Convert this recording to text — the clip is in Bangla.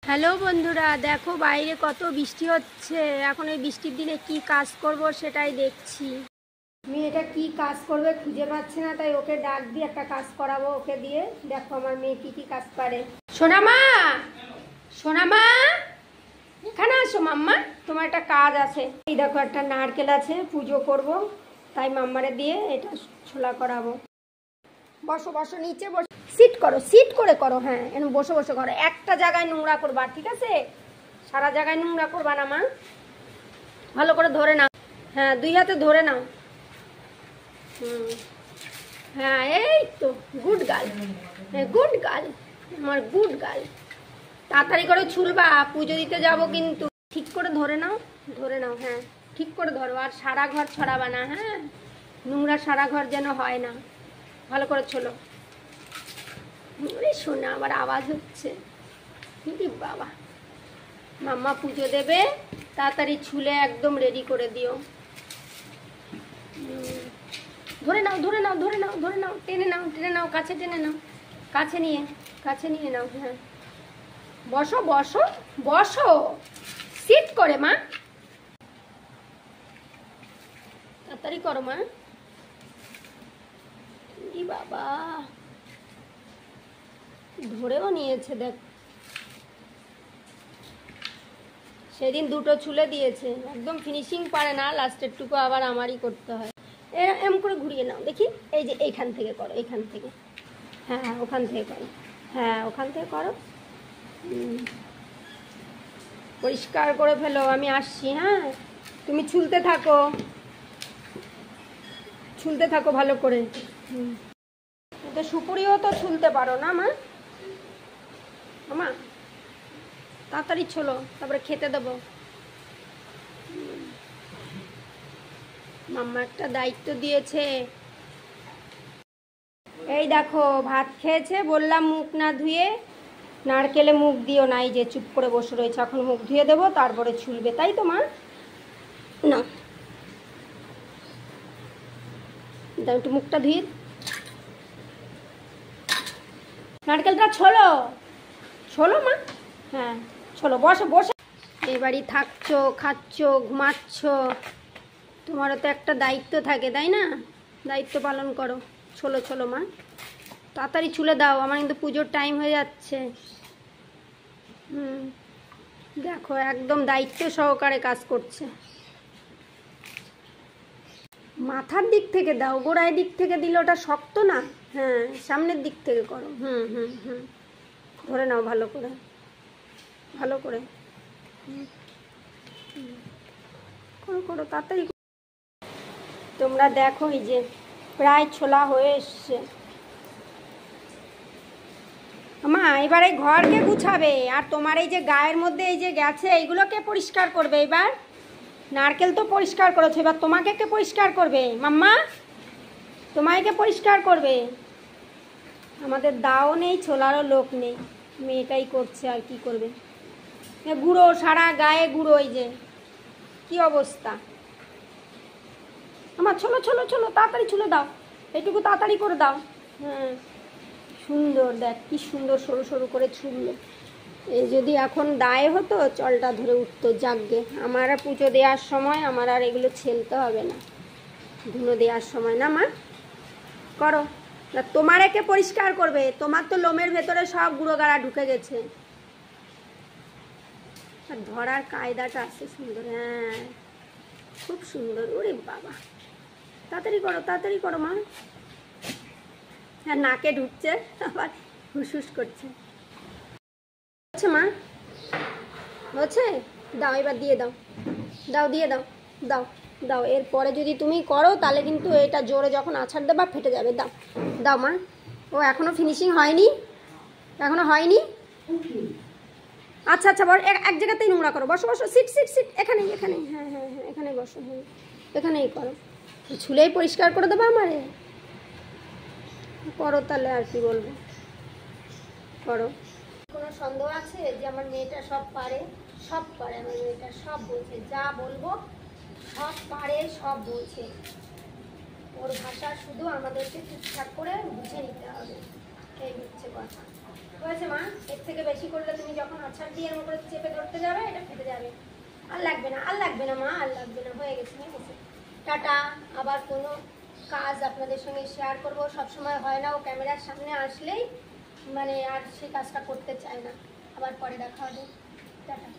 হ্যালো বন্ধুরা, দেখো বাইরে কত বৃষ্টি হচ্ছে। এখন এই বৃষ্টির দিনে কি কাজ করব সেটাই দেখছি। মেয়েটা কি কাজ করবে খুঁজে পাচ্ছে না, তাই ওকে ডাক দিয়ে একটা কাজ করাবো ওকে দিয়ে। দেখো আমার মেয়ে কি কি কাজ পারে। সোনামা, সোনামা, এখানে আসো মাম্মা, তোমার একটা কাজ আছে। এই দেখো একটা নারকেল আছে, পুজো করব, তাই মাম্মারে দিয়ে এটা ছোলা করাবো। বসো বসো, নিচে বসো, সিট করো, সিট করে করো। হ্যাঁ, এরকম বসে বসে করো। একটা জায়গায় নোংরা করবা, ঠিক আছে? সারা জায়গায় নোংরা করবা না মা। ভালো করে ধরে নাও। হ্যাঁ, দুই হাতে ধরে নাও। হ্যাঁ, এই তো গুড গার্ল, হ্যাঁ গুড গার্ল, আমার গুড গার্ল। তাড়াতাড়ি করে ছুলবা, পুজো দিতে যাবো কিন্তু। ঠিক করে ধরে নাও, ধরে নাও। হ্যাঁ, ঠিক করে ধরো, আর সারা ঘর ছড়াবা না। হ্যাঁ, নোংরা সারা ঘর যেন হয় না। ভালো করে ছোলো। শোনা আবার আওয়াজ হচ্ছে। বাবা, মাম্মা পুজো দেবে, তাড়াতাড়ি ছুলে একদম রেডি করে দিও। ধরে নাও, ধরে নাও, ধরে নাও, ধরে নাও, টেনে নাও, টেনে নাও, কাছে টেনে নাও, কাছে নিয়ে নাও। হ্যাঁ, বসো বসো বসো, সিট করে মা, তাড়াতাড়ি করো মা। বাবা, ধরেও নিয়েছে দেখ। সেদিন দুটো ছুলে দিয়েছে, একদম ফিনিশিং পারে না, লাস্টের টুকু আবার আমারই করতে হয়। এরম করে ঘুরিয়ে নাও দেখি। এই যে এইখান থেকে করো, এইখান থেকে। হ্যাঁ হ্যাঁ, ওখান থেকে করো। হ্যাঁ, ওখান থেকে করো। পরিষ্কার করে ফেলো, আমি আসছি। হ্যাঁ, তুমি ছুলতে থাকো, ছুলতে থাকো ভালো করে। তো সুপুরিও তো ছুলতে পারো না মা? মা তাড়াতাড়ি ছোলো, তারপরে খেতে দেবো। মাম্মা একটা দায়িত্ব দিয়েছে। এই দেখো ভাত খেয়েছে, বললাম মুখ না ধুয়ে, নারকেলে মুখ দিও না, এই যে চুপ করে বসে রয়েছে। এখন মুখ ধুয়ে দেবো, তারপরে ছুলবে, তাই তো মা? না, দাও একটু মুখটা ধুয়ে। নারকেলটা ছোলো, ছোলো মা। হ্যাঁ ছোলো, বসো বসে। এবারই থাকছো, খাচ্ছ, ঘুমাচ্ছ, তোমারও তো একটা দায়িত্ব থাকে, তাই না? দায়িত্ব পালন করো। ছোলো ছোলো মা, তাড়াতাড়ি ছুলে দাও, আমার কিন্তু পুজোর টাইম হয়ে যাচ্ছে। দেখো একদম দায়িত্ব সহকারে কাজ করছে। মাথার দিক থেকে দাও, গোড়ায় দিক থেকে দিলে ওটা শক্ত না। হ্যাঁ, সামনের দিক থেকে করো। ধরে নাও ভালো করে, ভালো করে করো করো, তাড়াতাড়ি। তোমরা দেখো, এই যে প্রায় ছোলা হয়ে এসছে। মা এবারে ঘরকে গুছাবে, আর তোমার এই যে গায়ের মধ্যে এই যে গেছে, এইগুলোকে পরিষ্কার করবে। এবার নারকেল তো পরিষ্কার করেছো, এবার তোমাকে কে পরিষ্কার করবে? মাম্মা, তোমাকে পরিষ্কার করবে। আমাদের দাও নেই, ছোলারও লোক নেই, মেয়েটাই করছে, আর কি করবে। গুঁড়ো সারা গায়ে গুঁড়ো, এই যে কি অবস্থা। আমার ছোলো ছোলো ছোলো, তাড়াতাড়ি ছুলে দাও, এইটুকু তাড়াতাড়ি করে দাও। হ্যাঁ, সুন্দর, দেখ কি সুন্দর সরু সরু করে ছুললো। এই যদি এখন দায় হতো, চলটা ধরে উঠতো। যাকগে, আমার আর পুজো দেওয়ার সময় আমার আর এগুলো ছেলতে হবে না, ধুনো দেওয়ার সময়। না মা, করো। তোমার একে পরিষ্কার করবে, তোমার তো লোমের ভেতরে সব গুঁড়ো গাড়া ঢুকে গেছে। আর ধরার কায়দাটা আছে সুন্দর। হ্যাঁ, খুব সুন্দর। ওরে বাবা, তাড়াতাড়ি করো, তাড়াতাড়ি করো মা। হ্যাঁ, নাকে ঢুকছে, আবার হুসহুস করছে। আচ্ছা মা, হচ্ছে? দাও, এবার দিয়ে দাও, দাও দিয়ে দাও, দাও দাও। এরপরে যদি তুমি করো তাহলে কিন্তু এটা জোরে যখন আছাড় দেবা ফেটে যাবে। দাও দাও মা। ও এখনও ফিনিশিং হয়নি, এখনও হয়নি। আচ্ছা আচ্ছা, এক জায়গাতেই নোংরা করো। বসো বসো, সিট সিট সিট, এখানেই এখানেই। হ্যাঁ হ্যাঁ হ্যাঁ, এখানে বসো। হ্যাঁ, এখানেই করো। ছুলেই পরিষ্কার করে দেবো আমারে। করো তাহলে, আর কি বলবো, করো। কোনো সন্দেহ আছে যে আমার মেয়েটা সব পারে? সব পারে আমার মেয়েটা, সব বলছে, যা বলবো সব পারে, সব বলছে। ওর ভাষা শুধু আমাদেরকে ঠিকঠাক করে বুঝে নিতে হবে, এই হচ্ছে কথা। হয়েছে মা, এর থেকে বেশি করলে তুমি যখন আছাড় দিয়ে এর উপরে চেপে ধরতে যাবে এটা ফেটে যাবে। আর লাগবে না, আর লাগবে না মা, আর লাগবে না, হয়ে গেছে হয়ে গেছে। টাটা। আবার কোনো কাজ আপনাদের সঙ্গে শেয়ার করবো, সবসময় হয় না, ও ক্যামেরার সামনে আসলেই মানে আর সেই কাজটা করতে চায় না। আবার পরে দেখা হবে, টাটা।